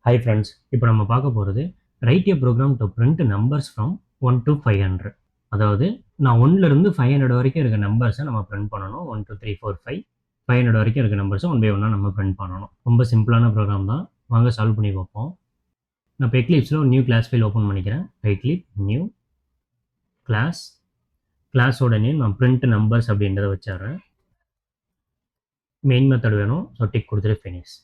Hi friends, இப்போ நம்ம பார்க்க போகிறது write a program to print numbers from 1 to 500. அதாவது நான் 1ல இருந்து 500 வரைக்கும் இருக்க நம்பர்ஸை நம்ம print பண்ணணும். 1 2 3 4 5 500 வரைக்கும் இருக்க நம்பர்ஸை ஒன் பை ஒன்னாக நம்ம print பண்ணணும். ரொம்ப சிம்பிளான ப்ரோக்ராம் தான். வாங்க சால்வ் பண்ணி பார்ப்போம். நான் இப்போ எக்லிப்ஸில் ஒரு நியூ கிளாஸ் ஃபைல் ஓப்பன் பண்ணிக்கிறேன். ரைட் கிளிக், நியூ கிளாஸ், கிளாஸோட நேம் நான் print numbers அப்படின்றத வச்சிடுறேன். மெயின் மெத்தட் வேணும், ஸோ டிக் கொடுத்துட்டு ஃபினிஷ்.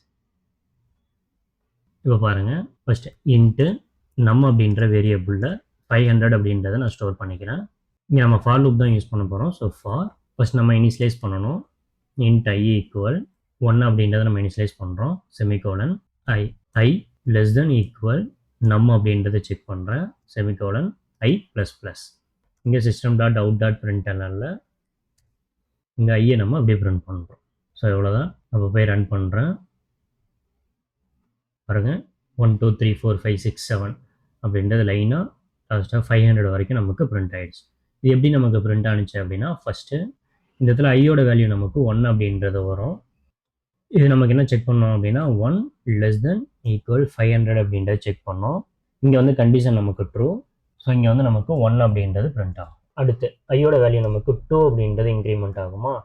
இப்போ பாருங்கள், ஃபஸ்ட்டு இன்ட்டு நம் அப்படின்ற வேரியபிளில் 500 அப்படின்றத நான் ஸ்டோர் பண்ணிக்கிறேன். இங்கே நம்ம ஃபார் லூப் தான் யூஸ் பண்ண போகிறோம். ஸோ ஃபார் ஃபஸ்ட் நம்ம இனிஷியலைஸ் பண்ணணும். இன்ட் ஐ ஈக்குவல் 1 அப்படின்றத நம்ம இனிஷியலைஸ் பண்ணுறோம். செமிகோலன் ஐ ஐ லெஸ் தென் ஈக்குவல் நம் அப்படின்றத செக் பண்ணுறேன். செமிகோலன் ஐ ப்ளஸ் ப்ளஸ். இங்கே சிஸ்டம் டாட் அவுட் டாட் பிரிண்டனில் இங்கே ஐயை நம்ம அப்படியே பிரிண்ட் பண்ணுறோம். ஸோ இவ்வளோதான். அப்போ போய் ரன் பண்ணுறேன். பாருங்கள், 1 2 3 4 5 6 7 அப்படின்றது லைனாக லாஸ்ட்டாக 500 வரைக்கும் நமக்கு பிரிண்ட் ஆகிடுச்சு. இது எப்படி நமக்கு பிரிண்ட் ஆனிச்சு அப்படின்னா, ஃபஸ்ட்டு இந்த இடத்துல ஐயோட வேல்யூ நமக்கு 1 அப்படின்றது வரும். இது நமக்கு என்ன செக் பண்ணோம் அப்படின்னா 1 லெஸ் தென் ஈக்குவல் 500 அப்படின்றத செக் பண்ணோம். இங்கே வந்து கண்டிஷன் நமக்கு ட்ரூ. ஸோ இங்கே வந்து நமக்கு 1 அப்படின்றது பிரிண்ட் ஆகும். அடுத்து ஐயோட வேல்யூ நமக்கு 2 அப்படின்றது இன்க்ரிமெண்ட் ஆகுமா.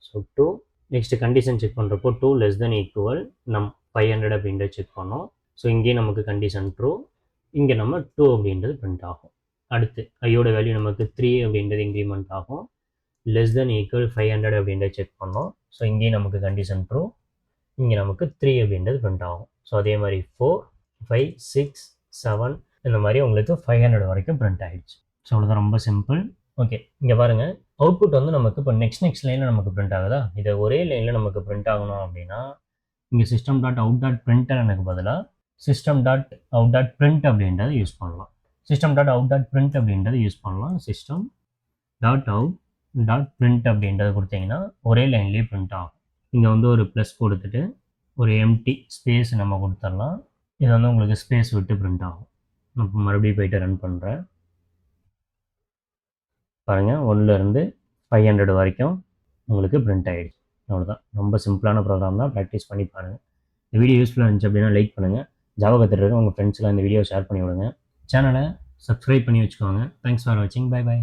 ஸோ 2 நெக்ஸ்ட் கண்டிஷன் செக் பண்ணுறப்போ 2 லெஸ் தென் ஈக்குவல் நம் 500 அப்படின்றத செக் பண்ணோம். ஸோ இங்கேயே நமக்கு கண்டிஷன் ட்ரூ. இங்கே நம்ம 2 அப்படின்றது பிரிண்ட் ஆகும். அடுத்து ஐயோட வேல்யூ நமக்கு 3 அப்படின்றது இன்க்ரிமெண்ட் ஆகும். லெஸ் தென் ஈக்குவல் 500 அப்படின்றத செக் பண்ணோம். ஸோ இங்கேயே நமக்கு கண்டிஷன் ட்ரூ. இங்கே நமக்கு 3 அப்படின்றது பிரிண்ட் ஆகும். ஸோ அதே மாதிரி 4 5 6 7 இந்த மாதிரி உங்களுக்கு 500 வரைக்கும் பிரிண்ட் ஆகிடுச்சு. ஸோ அவ்வளோதான், ரொம்ப சிம்பிள். ஓகே, இங்கே பாருங்கள், அவுட்புட் வந்து நமக்கு இப்போ நெக்ஸ்ட் லைனில் நமக்கு பிரிண்ட் ஆகுதா. இதை ஒரே லைனில் நமக்கு பிரிண்ட் ஆகணும் அப்படின்னா இங்கே system dot out dot printer எனக்கு பதிலாக system dot out dot print அப்படின்றத யூஸ் பண்ணலாம். System dot out dot print அப்படின்றத யூஸ் பண்ணலாம். System dot out dot print அப்படின்றத கொடுத்தீங்கன்னா ஒரே லைன்லேயே பிரிண்ட் ஆகும். இங்கே வந்து ஒரு ப்ளஸ் கொடுத்துட்டு ஒரு எம்டி ஸ்பேஸ் நம்ம கொடுத்துடலாம். இது வந்து உங்களுக்கு ஸ்பேஸ் விட்டு பிரிண்ட் ஆகும். நான் மறுபடியும் போயிட்டு ரன் பண்ணுறேன். பாருங்கள், 1லேருந்து 500 வரைக்கும் உங்களுக்கு பிரிண்ட் ஆகிடுச்சு. அவ்வளோதான், ரொம்ப சிம்பிளான ப்ரோக்ராம் தான். ப்ராக்டிஸ் பண்ணி பாருங்கள். இந்த வீடியோ யூஸ்ஃபுல்லாக இருந்துச்சு அப்படின்னா லைக் பண்ணுங்கள். ஜாவா கற்றுட்டு உங்கள் ஃப்ரெண்ட்ஸ்லாம் இந்த வீடியோ ஷேர் பண்ணி விடுங்க. சேனலை சப்ஸ்கிரைப் பண்ணி வச்சுக்கோங்க. தேங்க்ஸ் ஃபார் வாட்சிங். Bye by.